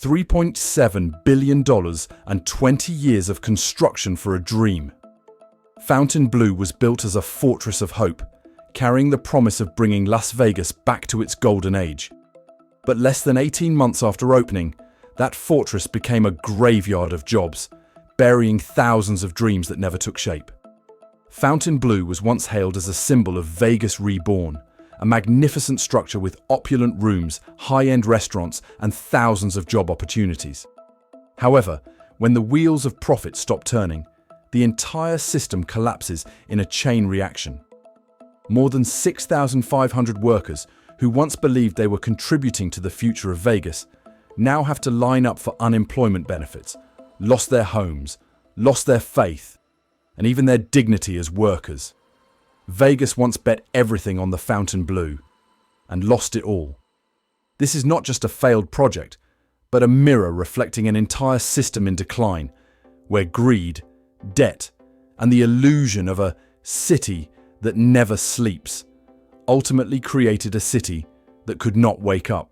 $3.7 billion and 20 years of construction for a dream. Fontainebleau was built as a fortress of hope, carrying the promise of bringing Las Vegas back to its golden age. But less than 18 months after opening, that fortress became a graveyard of jobs, burying thousands of dreams that never took shape. Fontainebleau was once hailed as a symbol of Vegas reborn, a magnificent structure with opulent rooms, high-end restaurants, and thousands of job opportunities. However, when the wheels of profit stop turning, the entire system collapses in a chain reaction. More than 6,500 workers who once believed they were contributing to the future of Vegas now have to line up for unemployment benefits, lost their homes, lost their faith, and even their dignity as workers. Vegas once bet everything on the Fontainebleau and lost it all. This is not just a failed project, but a mirror reflecting an entire system in decline, where greed, debt, and the illusion of a city that never sleeps ultimately created a city that could not wake up.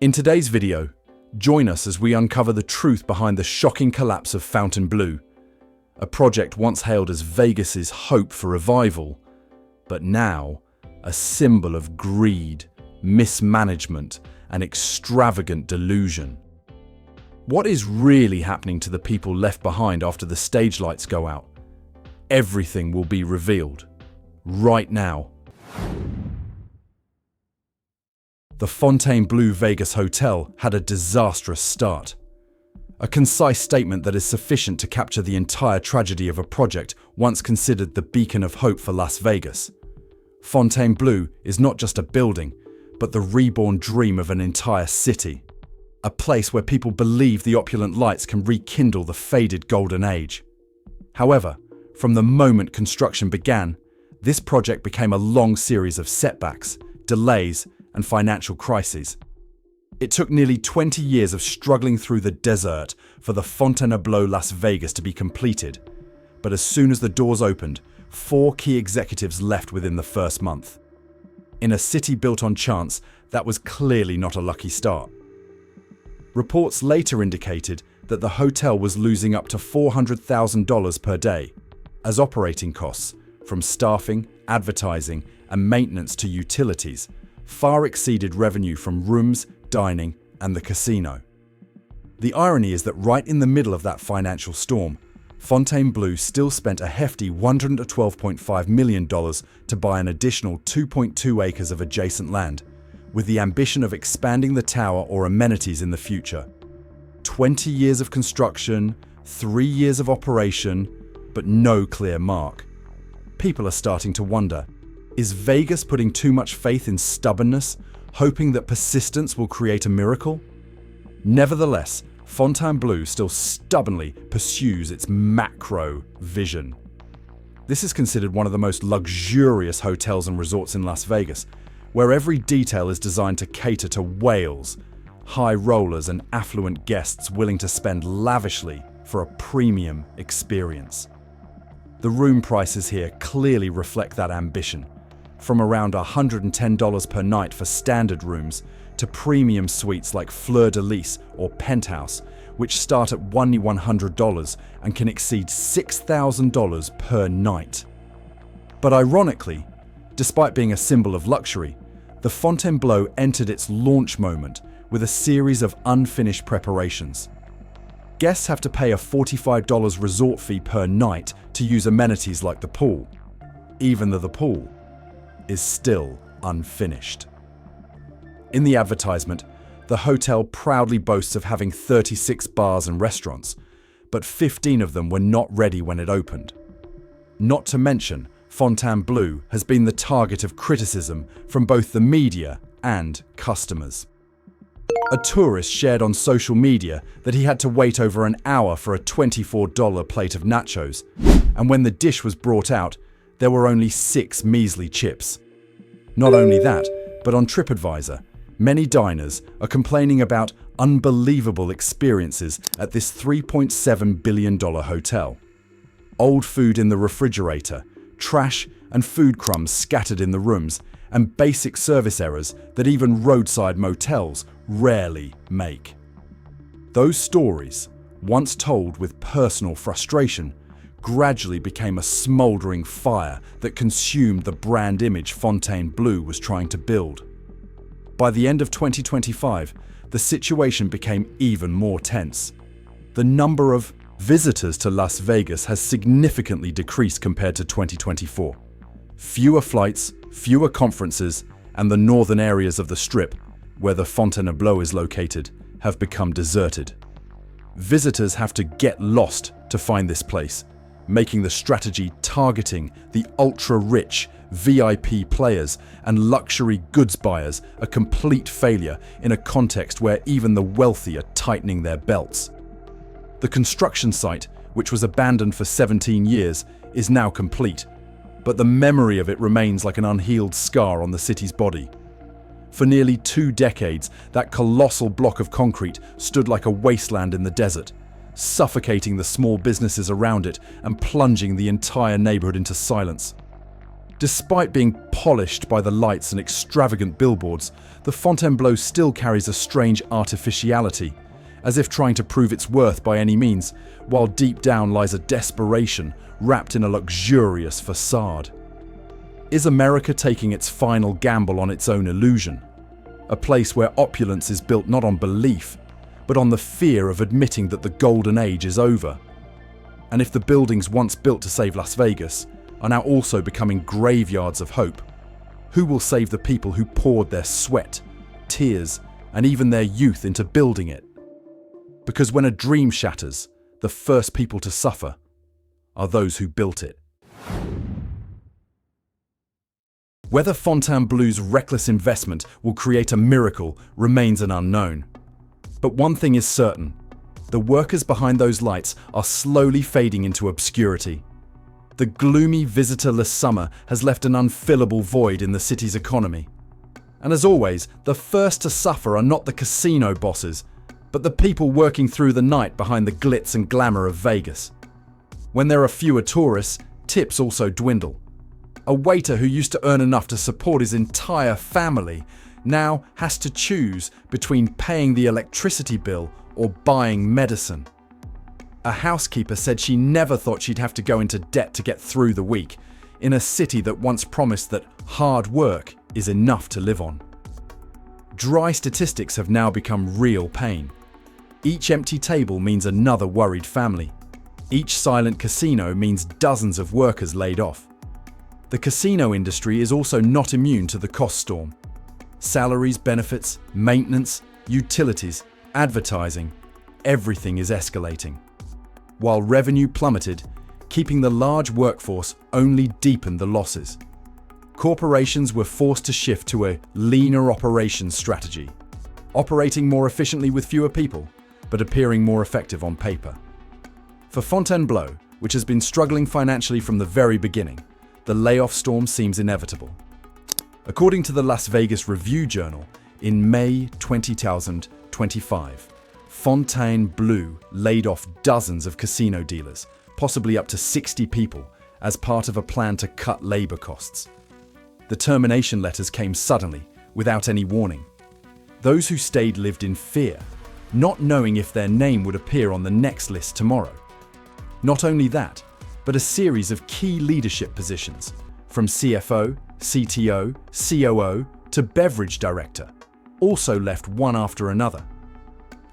In today's video, join us as we uncover the truth behind the shocking collapse of Fontainebleau, a project once hailed as Vegas's hope for revival, but now a symbol of greed, mismanagement, and extravagant delusion. What is really happening to the people left behind after the stage lights go out? Everything will be revealed right now. The Fontainebleau Vegas Hotel had a disastrous start. A concise statement that is sufficient to capture the entire tragedy of a project once considered the beacon of hope for Las Vegas. Fontainebleau is not just a building, but the reborn dream of an entire city. A place where people believe the opulent lights can rekindle the faded golden age. However, from the moment construction began, this project became a long series of setbacks, delays, and financial crises. It took nearly 20 years of struggling through the desert for the Fontainebleau Las Vegas to be completed. But as soon as the doors opened, 4 key executives left within the first month. In a city built on chance, that was clearly not a lucky start. Reports later indicated that the hotel was losing up to $400,000 per day, as operating costs, from staffing, advertising, and maintenance to utilities, far exceeded revenue from rooms, dining, and the casino. The irony is that right in the middle of that financial storm, Fontainebleau still spent a hefty $112.5 million to buy an additional 2.2 acres of adjacent land, with the ambition of expanding the tower or amenities in the future. 20 years of construction, 3 years of operation, but no clear mark. People are starting to wonder, is Vegas putting too much faith in stubbornness, hoping that persistence will create a miracle? Nevertheless, Fontainebleau still stubbornly pursues its macro vision. This is considered one of the most luxurious hotels and resorts in Las Vegas, where every detail is designed to cater to whales, high rollers, and affluent guests willing to spend lavishly for a premium experience. The room prices here clearly reflect that ambition, from around $110 per night for standard rooms to premium suites like Fleur de Lis or Penthouse, which start at $1,100 and can exceed $6,000 per night. But ironically, despite being a symbol of luxury, the Fontainebleau entered its launch moment with a series of unfinished preparations. Guests have to pay a $45 resort fee per night to use amenities like the pool, even though the pool is still unfinished. In the advertisement, the hotel proudly boasts of having 36 bars and restaurants, but 15 of them were not ready when it opened. Not to mention, Fontainebleau has been the target of criticism from both the media and customers. A tourist shared on social media that he had to wait over an hour for a $24 plate of nachos, and when the dish was brought out, there were only 6 measly chips. Not only that, but on TripAdvisor, many diners are complaining about unbelievable experiences at this $3.7 billion hotel. Old food in the refrigerator, trash and food crumbs scattered in the rooms, and basic service errors that even roadside motels rarely make. Those stories, once told with personal frustration, gradually became a smouldering fire that consumed the brand image Fontainebleau was trying to build. By the end of 2025, the situation became even more tense. The number of visitors to Las Vegas has significantly decreased compared to 2024. Fewer flights, fewer conferences, and the northern areas of the Strip, where the Fontainebleau is located, have become deserted. Visitors have to get lost to find this place, making the strategy targeting the ultra-rich VIP players and luxury goods buyers a complete failure in a context where even the wealthy are tightening their belts. The construction site, which was abandoned for 17 years, is now complete, but the memory of it remains like an unhealed scar on the city's body. For nearly 2 decades, that colossal block of concrete stood like a wasteland in the desert, suffocating the small businesses around it and plunging the entire neighborhood into silence. Despite being polished by the lights and extravagant billboards, the Fontainebleau still carries a strange artificiality, as if trying to prove its worth by any means, while deep down lies a desperation wrapped in a luxurious facade. Is America taking its final gamble on its own illusion? A place where opulence is built not on belief, but on the fear of admitting that the golden age is over. And if the buildings once built to save Las Vegas are now also becoming graveyards of hope, who will save the people who poured their sweat, tears, and even their youth into building it? Because when a dream shatters, the first people to suffer are those who built it. Whether Fontainebleau's reckless investment will create a miracle remains an unknown. But one thing is certain: the workers behind those lights are slowly fading into obscurity. The gloomy, visitorless summer has left an unfillable void in the city's economy. And as always, the first to suffer are not the casino bosses, but the people working through the night behind the glitz and glamour of Vegas. When there are fewer tourists, tips also dwindle. A waiter who used to earn enough to support his entire family now has to choose between paying the electricity bill or buying medicine. A housekeeper said she never thought she'd have to go into debt to get through the week, in a city that once promised that hard work is enough to live on. Dry statistics have now become real pain. Each empty table means another worried family. Each silent casino means dozens of workers laid off. The casino industry is also not immune to the cost storm. Salaries, benefits, maintenance, utilities, advertising, everything is escalating. While revenue plummeted, keeping the large workforce only deepened the losses. Corporations were forced to shift to a leaner operations strategy, operating more efficiently with fewer people, but appearing more effective on paper. For Fontainebleau, which has been struggling financially from the very beginning, the layoff storm seems inevitable. According to the Las Vegas Review-Journal, in May 2025, Fontainebleau laid off dozens of casino dealers, possibly up to 60 people, as part of a plan to cut labor costs. The termination letters came suddenly, without any warning. Those who stayed lived in fear, not knowing if their name would appear on the next list tomorrow. Not only that, but a series of key leadership positions, from CFO, CTO, COO to beverage director, also left one after another.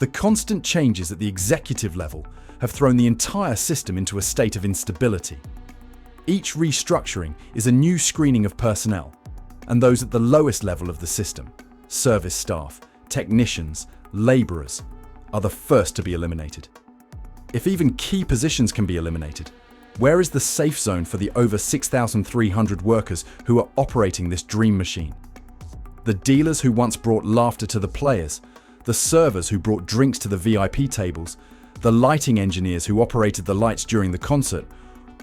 The constant changes at the executive level have thrown the entire system into a state of instability. Each restructuring is a new screening of personnel, and those at the lowest level of the system, service staff, technicians, laborers, are the first to be eliminated. If even key positions can be eliminated, where is the safe zone for the over 6,300 workers who are operating this dream machine? The dealers who once brought laughter to the players, the servers who brought drinks to the VIP tables, the lighting engineers who operated the lights during the concert,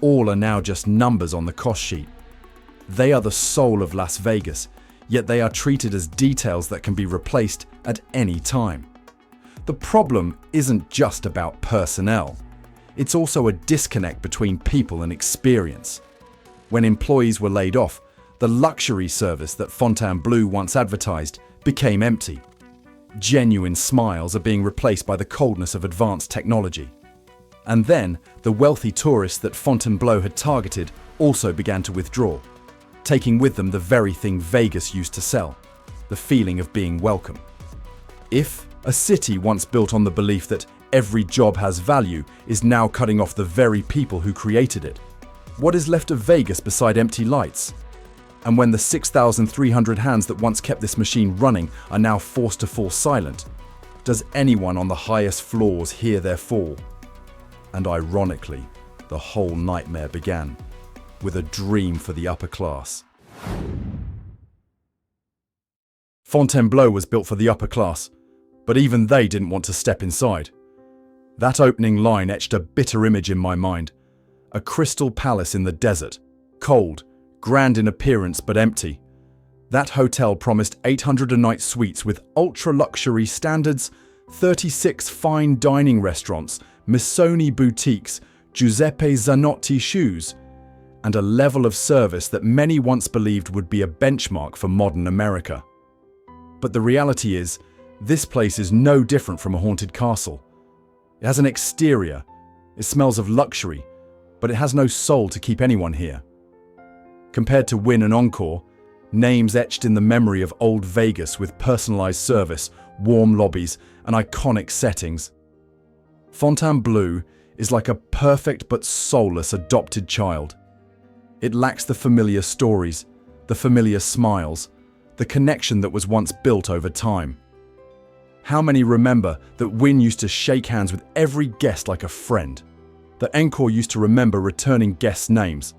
all are now just numbers on the cost sheet. They are the soul of Las Vegas, yet they are treated as details that can be replaced at any time. The problem isn't just about personnel. It's also a disconnect between people and experience. When employees were laid off, the luxury service that Fontainebleau once advertised became empty. Genuine smiles are being replaced by the coldness of advanced technology. And then, the wealthy tourists that Fontainebleau had targeted also began to withdraw, taking with them the very thing Vegas used to sell, the feeling of being welcome. If a city once built on the belief that every job has value is now cutting off the very people who created it, what is left of Vegas beside empty lights? And when the 6,300 hands that once kept this machine running are now forced to fall silent, does anyone on the highest floors hear their fall? And ironically, the whole nightmare began with a dream for the upper class. Fontainebleau was built for the upper class, but even they didn't want to step inside. That opening line etched a bitter image in my mind. A crystal palace in the desert, cold, grand in appearance but empty. That hotel promised 800 a night suites with ultra-luxury standards, 36 fine dining restaurants, Missoni boutiques, Giuseppe Zanotti shoes, and a level of service that many once believed would be a benchmark for modern America. But the reality is, this place is no different from a haunted castle. It has an exterior, it smells of luxury, but it has no soul to keep anyone here. Compared to Wynn and Encore, names etched in the memory of old Vegas with personalized service, warm lobbies, and iconic settings, Fontainebleau is like a perfect but soulless adopted child. It lacks the familiar stories, the familiar smiles, the connection that was once built over time. How many remember that Wynn used to shake hands with every guest like a friend? That Encore used to remember returning guests' names,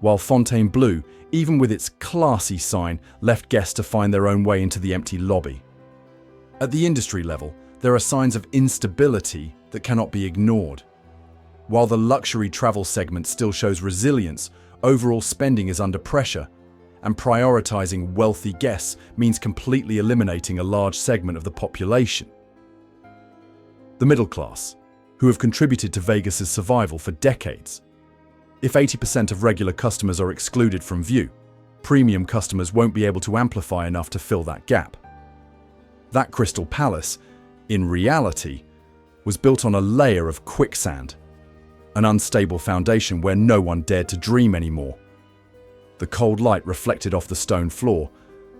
while Fontainebleau, even with its classy sign, left guests to find their own way into the empty lobby. At the industry level, there are signs of instability that cannot be ignored. While the luxury travel segment still shows resilience, overall spending is under pressure, and prioritizing wealthy guests means completely eliminating a large segment of the population. The middle class, who have contributed to Vegas's survival for decades. If 80% of regular customers are excluded from view, premium customers won't be able to amplify enough to fill that gap. That Crystal Palace, in reality, was built on a layer of quicksand, an unstable foundation where no one dared to dream anymore. The cold light reflected off the stone floor,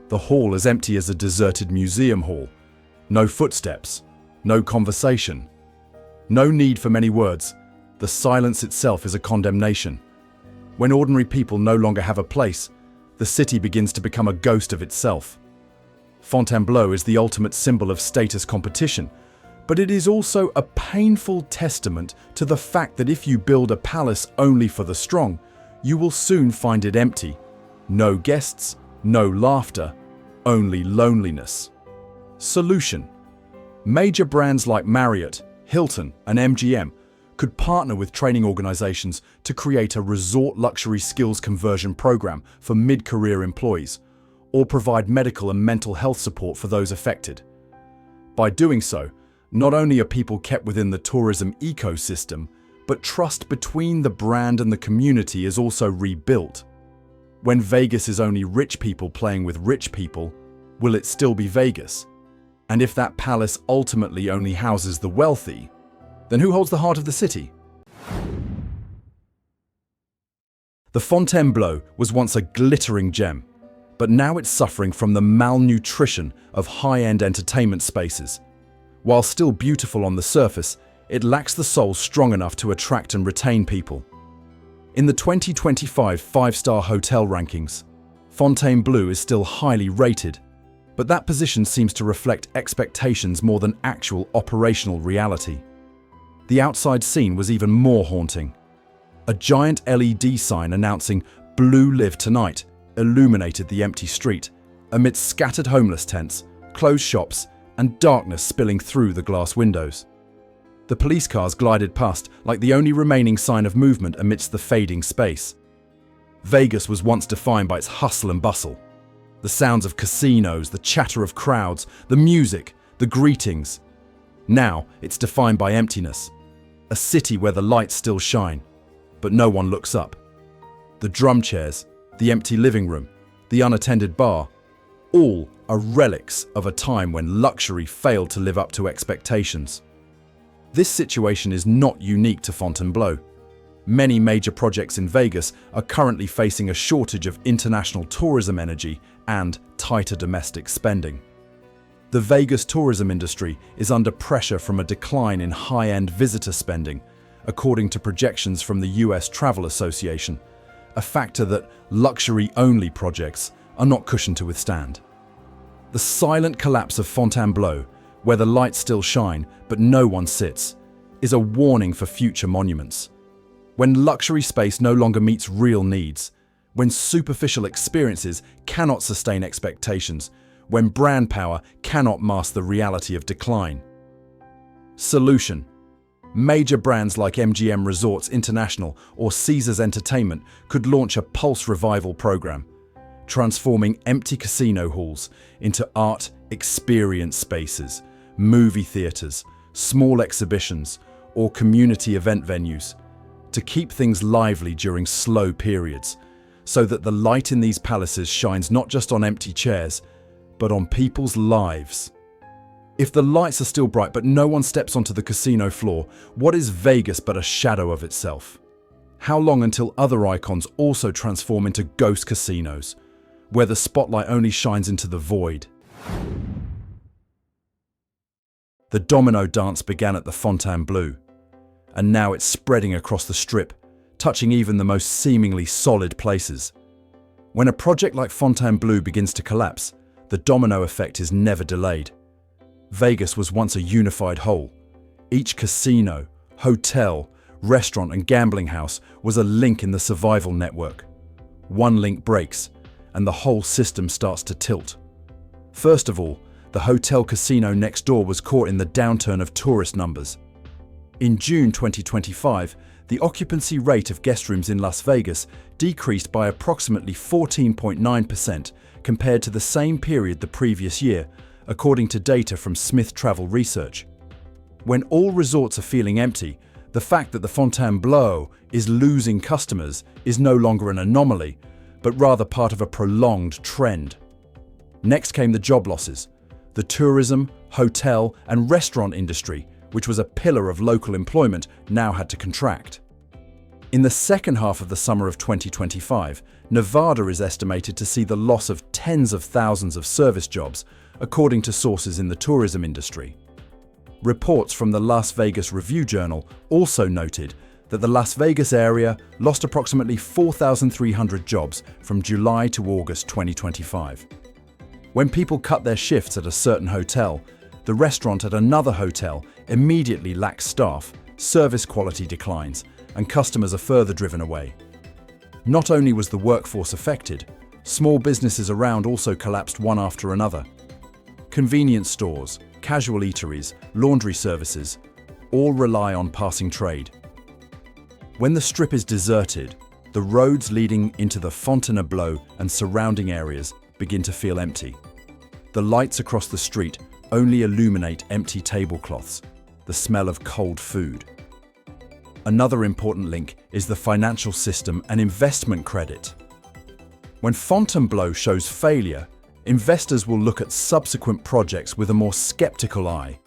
the hall as empty as a deserted museum hall. No footsteps, no conversation. No need for many words. The silence itself is a condemnation. When ordinary people no longer have a place, the city begins to become a ghost of itself. Fontainebleau is the ultimate symbol of status competition, but it is also a painful testament to the fact that if you build a palace only for the strong, you will soon find it empty. No guests, no laughter, only loneliness. Solution: major brands like Marriott, Hilton, and MGM could partner with training organizations to create a resort luxury skills conversion program for mid-career employees, or provide medical and mental health support for those affected. By doing so, not only are people kept within the tourism ecosystem, but trust between the brand and the community is also rebuilt. When Vegas is only rich people playing with rich people, will it still be Vegas? And if that palace ultimately only houses the wealthy, then who holds the heart of the city? The Fontainebleau was once a glittering gem, but now it's suffering from the malnutrition of high-end entertainment spaces. While still beautiful on the surface, it lacks the soul strong enough to attract and retain people. In the 2025 five-star hotel rankings, Fontainebleau is still highly rated, but that position seems to reflect expectations more than actual operational reality. The outside scene was even more haunting. A giant LED sign announcing "Blue Live Tonight" illuminated the empty street, amidst scattered homeless tents, closed shops, and darkness spilling through the glass windows. The police cars glided past like the only remaining sign of movement amidst the fading space. Vegas was once defined by its hustle and bustle. The sounds of casinos, the chatter of crowds, the music, the greetings. Now it's defined by emptiness. A city where the lights still shine, but no one looks up. The drum chairs, the empty living room, the unattended bar, all are relics of a time when luxury failed to live up to expectations. This situation is not unique to Fontainebleau. Many major projects in Vegas are currently facing a shortage of international tourism energy and tighter domestic spending. The Vegas tourism industry is under pressure from a decline in high-end visitor spending, according to projections from the US Travel Association, a factor that luxury-only projects are not cushioned to withstand. The silent collapse of Fontainebleau, where the lights still shine but no one sits, is a warning for future monuments. When luxury space no longer meets real needs, when superficial experiences cannot sustain expectations, when brand power cannot mask the reality of decline. Solution: major brands like MGM Resorts International or Caesars Entertainment could launch a Pulse Revival program, transforming empty casino halls into art experience spaces, movie theaters, small exhibitions, or community event venues, to keep things lively during slow periods, so that the light in these palaces shines not just on empty chairs, but on people's lives. If the lights are still bright but no one steps onto the casino floor, what is Vegas but a shadow of itself? How long until other icons also transform into ghost casinos, where the spotlight only shines into the void? The domino dance began at the Fontainebleau, and now it's spreading across the Strip, touching even the most seemingly solid places. When a project like Fontainebleau begins to collapse, the domino effect is never delayed. Vegas was once a unified whole. Each casino, hotel, restaurant and gambling house was a link in the survival network. One link breaks, and the whole system starts to tilt. First of all, the hotel casino next door was caught in the downturn of tourist numbers. In June 2025, the occupancy rate of guest rooms in Las Vegas decreased by approximately 14.9% compared to the same period the previous year, according to data from Smith Travel Research. When all resorts are feeling empty, the fact that the Fontainebleau is losing customers is no longer an anomaly, but rather part of a prolonged trend. Next came the job losses. The tourism, hotel, and restaurant industry, which was a pillar of local employment, now had to contract. In the second half of the summer of 2025, Nevada is estimated to see the loss of tens of thousands of service jobs, according to sources in the tourism industry. Reports from the Las Vegas Review-Journal also noted that the Las Vegas area lost approximately 4,300 jobs from July to August 2025. When people cut their shifts at a certain hotel, the restaurant at another hotel immediately lacks staff, service quality declines, and customers are further driven away. Not only was the workforce affected, small businesses around also collapsed one after another. Convenience stores, casual eateries, laundry services all rely on passing trade. When the Strip is deserted, the roads leading into the Fontainebleau and surrounding areas begin to feel empty. The lights across the street only illuminate empty tablecloths, the smell of cold food. Another important link is the financial system and investment credit. When Fontainebleau shows failure, investors will look at subsequent projects with a more skeptical eye.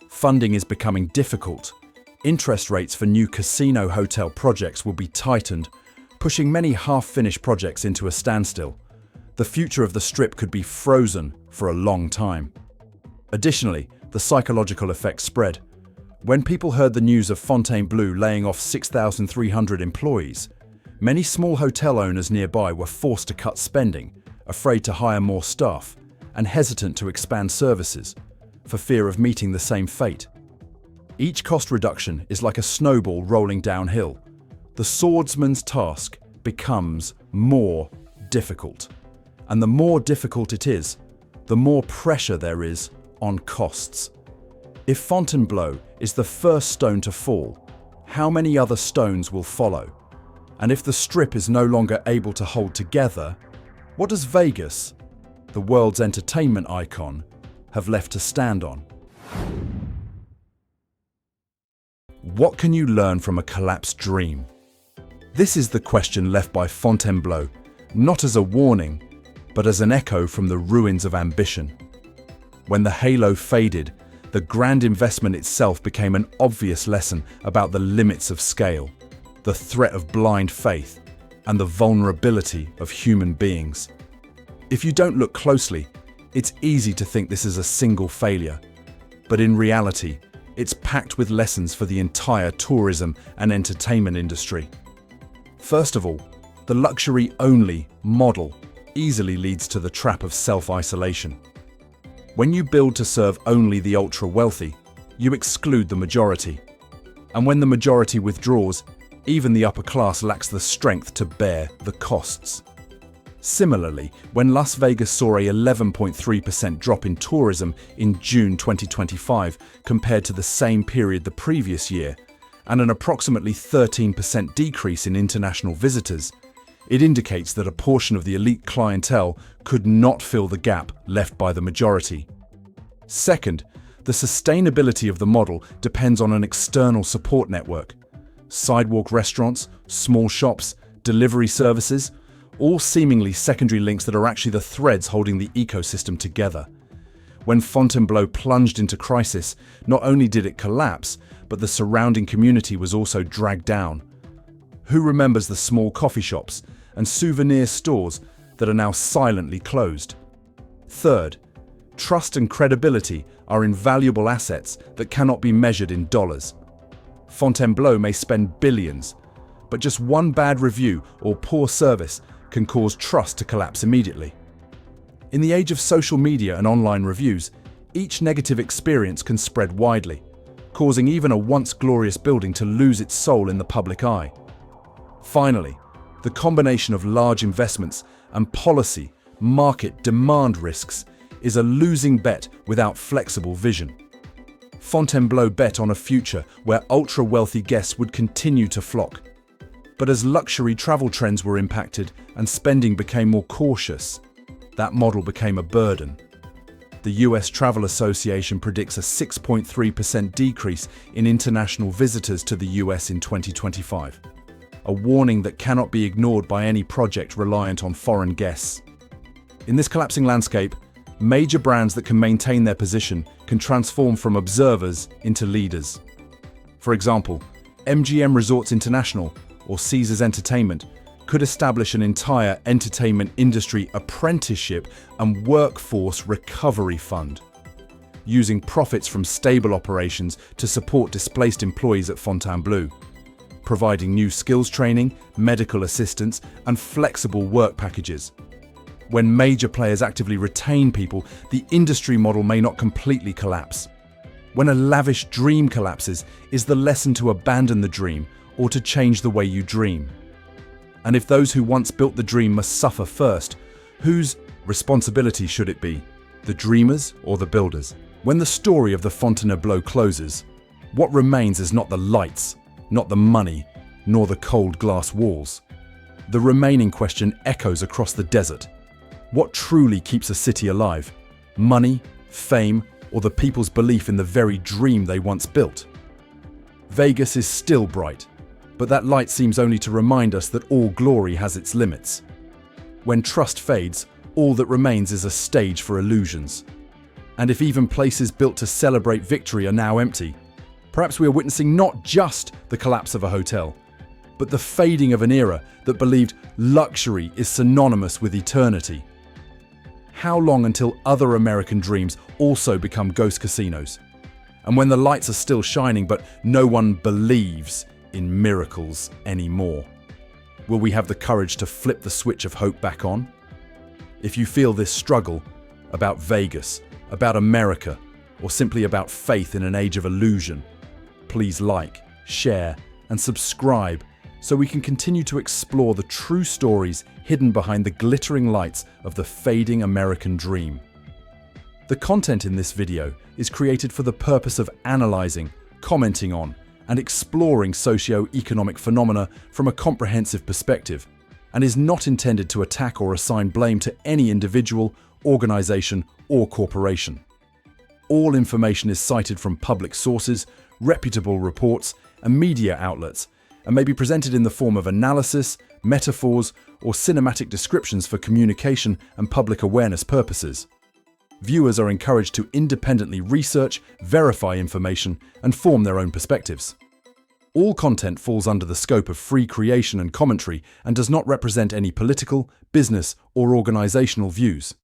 Funding is becoming difficult. Interest rates for new casino hotel projects will be tightened, pushing many half-finished projects into a standstill. The future of the Strip could be frozen for a long time. Additionally, the psychological effects spread. When people heard the news of Fontainebleau laying off 6,300 employees, many small hotel owners nearby were forced to cut spending, afraid to hire more staff, and hesitant to expand services, for fear of meeting the same fate. Each cost reduction is like a snowball rolling downhill. The swordsman's task becomes more difficult. And the more difficult it is, the more pressure there is on costs. If Fontainebleau is the first stone to fall, how many other stones will follow? And if the Strip is no longer able to hold together, what does Vegas, the world's entertainment icon, have left to stand on? What can you learn from a collapsed dream? This is the question left by Fontainebleau, not as a warning, but as an echo from the ruins of ambition. When the halo faded, the grand investment itself became an obvious lesson about the limits of scale, the threat of blind faith, and the vulnerability of human beings. If you don't look closely, it's easy to think this is a single failure, but in reality, it's packed with lessons for the entire tourism and entertainment industry. First of all, the luxury-only model easily leads to the trap of self-isolation. When you build to serve only the ultra-wealthy, you exclude the majority. And when the majority withdraws, even the upper class lacks the strength to bear the costs. Similarly, when Las Vegas saw a 11.3% drop in tourism in June 2025 compared to the same period the previous year, and an approximately 13% decrease in international visitors, it indicates that a portion of the elite clientele could not fill the gap left by the majority. Second, the sustainability of the model depends on an external support network. Sidewalk restaurants, small shops, delivery services, all seemingly secondary links that are actually the threads holding the ecosystem together. When Fontainebleau plunged into crisis, not only did it collapse, but the surrounding community was also dragged down. Who remembers the small coffee shops and souvenir stores that are now silently closed? Third, trust and credibility are invaluable assets that cannot be measured in dollars. Fontainebleau may spend billions, but just one bad review or poor service can cause trust to collapse immediately. In the age of social media and online reviews, each negative experience can spread widely, causing even a once glorious building to lose its soul in the public eye. Finally, the combination of large investments and policy, market demand risks is a losing bet without flexible vision. Fontainebleau bet on a future where ultra-wealthy guests would continue to flock. But as luxury travel trends were impacted and spending became more cautious, that model became a burden. The US Travel Association predicts a 6.3% decrease in international visitors to the US in 2025, a warning that cannot be ignored by any project reliant on foreign guests. In this collapsing landscape, major brands that can maintain their position can transform from observers into leaders. For example, MGM Resorts International or Caesars Entertainment could establish an entire entertainment industry apprenticeship and workforce recovery fund, using profits from stable operations to support displaced employees at Fontainebleau, providing new skills training, medical assistance, and flexible work packages. When major players actively retain people, the industry model may not completely collapse. When a lavish dream collapses, is the lesson to abandon the dream or to change the way you dream? And if those who once built the dream must suffer first, whose responsibility should it be? The dreamers or the builders? When the story of the Fontainebleau closes, what remains is not the lights, not the money, nor the cold glass walls. The remaining question echoes across the desert. What truly keeps a city alive? Money, fame, or the people's belief in the very dream they once built? Vegas is still bright, but that light seems only to remind us that all glory has its limits. When trust fades, all that remains is a stage for illusions. And if even places built to celebrate victory are now empty, perhaps we are witnessing not just the collapse of a hotel, but the fading of an era that believed luxury is synonymous with eternity. How long until other American dreams also become ghost casinos? And when the lights are still shining, but no one believes in miracles anymore, will we have the courage to flip the switch of hope back on? If you feel this struggle about Vegas, about America, or simply about faith in an age of illusion, please like, share, and subscribe so we can continue to explore the true stories hidden behind the glittering lights of the fading American dream. The content in this video is created for the purpose of analyzing, commenting on, and exploring socio-economic phenomena from a comprehensive perspective, and is not intended to attack or assign blame to any individual, organization, or corporation. All information is cited from public sources, reputable reports, and media outlets, and may be presented in the form of analysis, metaphors, or cinematic descriptions for communication and public awareness purposes. Viewers are encouraged to independently research, verify information, and form their own perspectives. All content falls under the scope of free creation and commentary and does not represent any political, business, or organizational views.